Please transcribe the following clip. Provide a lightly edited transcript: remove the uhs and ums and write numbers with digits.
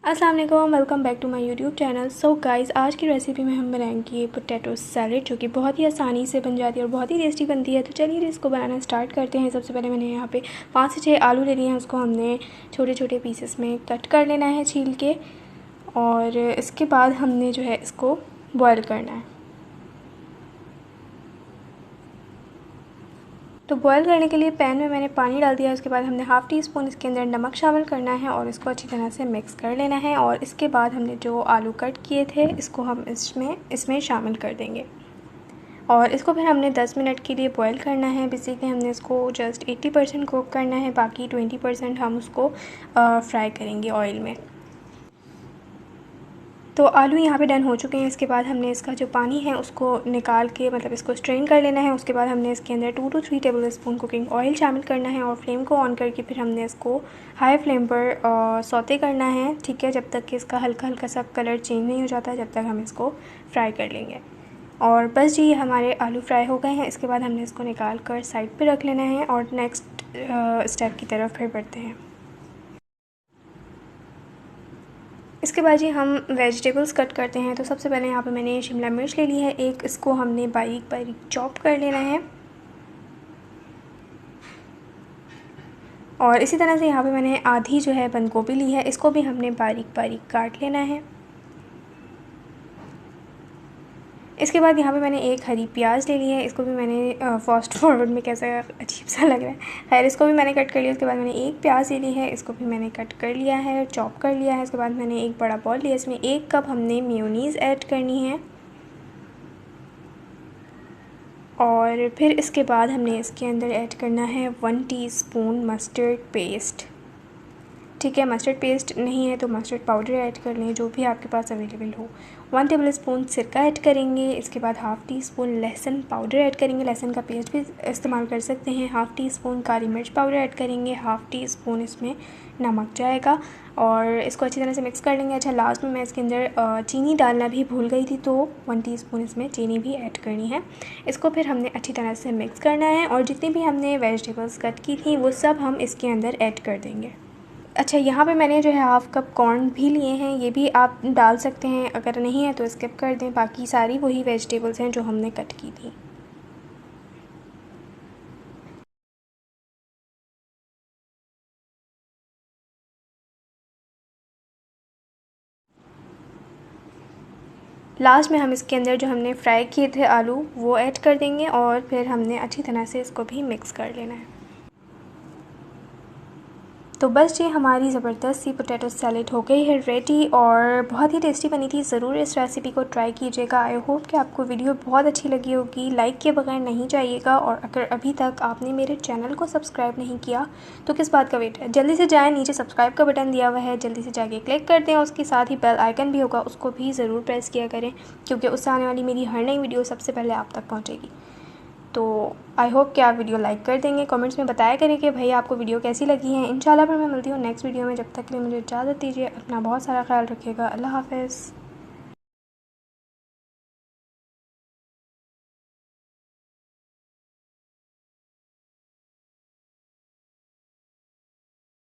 अस्सलाम वालेकुम, welcome back to my YouTube channel. So guys, आज की रेसिपी में हम बनाएंगे पोटैटो सैलेड, जो कि बहुत ही आसानी से बन जाती है और बहुत ही टेस्टी बनती है। तो चलिए इसको बनाना स्टार्ट करते हैं। सबसे पहले मैंने यहाँ पे 5 से 6 आलू ले लिए हैं। उसको हमने छोटे छोटे पीसेस में कट कर लेना है छील के, और इसके बाद हमने जो है इसको बॉयल करना है। तो बॉयल करने के लिए पैन में मैंने पानी डाल दिया। उसके बाद हमने हाफ़ टी स्पून इसके अंदर नमक शामिल करना है और इसको अच्छी तरह से मिक्स कर लेना है। और इसके बाद हमने जो आलू कट किए थे इसको हम इसमें शामिल कर देंगे और इसको फिर हमने 10 मिनट के लिए बॉयल करना है। बेसिकली हमने इसको जस्ट 80% कुक करना है, बाकी 20% हम उसको फ्राई करेंगे ऑयल में। तो आलू यहाँ पे डन हो चुके हैं। इसके बाद हमने इसका जो पानी है उसको निकाल के इसको स्ट्रेन कर लेना है। उसके बाद हमने इसके अंदर 2 to 3 table spoon cooking oil शामिल करना है और फ्लेम को ऑन करके फिर हमने इसको हाई फ्लेम पर सौते करना है, ठीक है, जब तक कि इसका हल्का हल्का सा कलर चेंज नहीं हो जाता, जब तक हम इसको फ्राई कर लेंगे। और बस जी, हमारे आलू फ्राई हो गए हैं। इसके बाद हमने इसको निकाल कर साइड पर रख लेना है और नेक्स्ट स्टेप की तरफ फिर बढ़ते हैं। इसके बाद जी हम वेजिटेबल्स कट करते हैं। तो सबसे पहले यहाँ पे मैंने शिमला मिर्च ले ली है एक, इसको हमने बारीक बारीक चॉप कर लेना है। और इसी तरह से यहाँ पे मैंने आधी जो है बंद गोभी ली है, इसको भी हमने बारीक बारीक काट लेना है। इसके बाद यहाँ पे मैंने एक हरी प्याज ले ली है, इसको भी मैंने फास्ट फॉरवर्ड में कैसा अजीब सा लग रहा है, खैर इसको भी मैंने कट कर लिया। उसके बाद मैंने एक प्याज ले ली है, इसको भी मैंने कट कर लिया है, चॉप कर लिया है। उसके बाद मैंने एक बड़ा बॉल लिया, इसमें 1 कप हमने मेयोनीज़ ऐड करनी है। और फिर इसके बाद हमने इसके अंदर ऐड करना है 1 टीस्पून मस्टर्ड पेस्ट, ठीक है। मस्टर्ड पेस्ट नहीं है तो मस्टर्ड पाउडर ऐड कर लें, जो भी आपके पास अवेलेबल हो। 1 टेबल स्पून सिरका ऐड करेंगे। इसके बाद हाफ़ टी स्पून लहसुन पाउडर ऐड करेंगे, लहसुन का पेस्ट भी इस्तेमाल कर सकते हैं। हाफ़ टी स्पून काली मिर्च पाउडर ऐड करेंगे, हाफ़ टी स्पून इसमें नमक जाएगा और इसको अच्छी तरह से मिक्स कर लेंगे। अच्छा, लास्ट में मैं इसके अंदर चीनी डालना भी भूल गई थी, तो 1 टीस्पून इसमें चीनी भी ऐड करनी है। इसको फिर हमने अच्छी तरह से मिक्स करना है और जितनी भी हमने वेजिटेबल्स कट की थी वो सब हम इसके अंदर ऐड कर देंगे। अच्छा, यहाँ पे मैंने जो है हाफ़ कप कॉर्न भी लिए हैं, ये भी आप डाल सकते हैं, अगर नहीं है तो स्किप कर दें। बाकी सारी वही वेजिटेबल्स हैं जो हमने कट की थी। लास्ट में हम इसके अंदर जो हमने फ्राई किए थे आलू वो ऐड कर देंगे और फिर हमने अच्छी तरह से इसको भी मिक्स कर लेना है। तो बस जी, हमारी ज़बरदस्त सी पोटैटो सैलेड हो गई है रेडी और बहुत ही टेस्टी बनी थी। ज़रूर इस रेसिपी को ट्राई कीजिएगा। आई होप कि आपको वीडियो बहुत अच्छी लगी होगी। लाइक के बगैर नहीं जाइएगा और अगर अभी तक आपने मेरे चैनल को सब्सक्राइब नहीं किया तो किस बात का वेट है, जल्दी से जाएँ, नीचे सब्सक्राइब का बटन दिया हुआ है, जल्दी से जाके क्लिक कर दें। उसके साथ ही बेल आइकन भी होगा, उसको भी ज़रूर प्रेस किया करें, क्योंकि उससे आने वाली मेरी हर नई वीडियो सबसे पहले आप तक पहुँचेगी। तो आई होप कि आप वीडियो लाइक कर देंगे। कमेंट्स में बताया करें कि भाई आपको वीडियो कैसी लगी है। इंशाल्लाह फिर मैं मिलती हूँ नेक्स्ट वीडियो में। जब तक के लिए मुझे इजाज़त दीजिए। अपना बहुत सारा ख्याल रखिएगा। अल्लाह हाफ़िज़।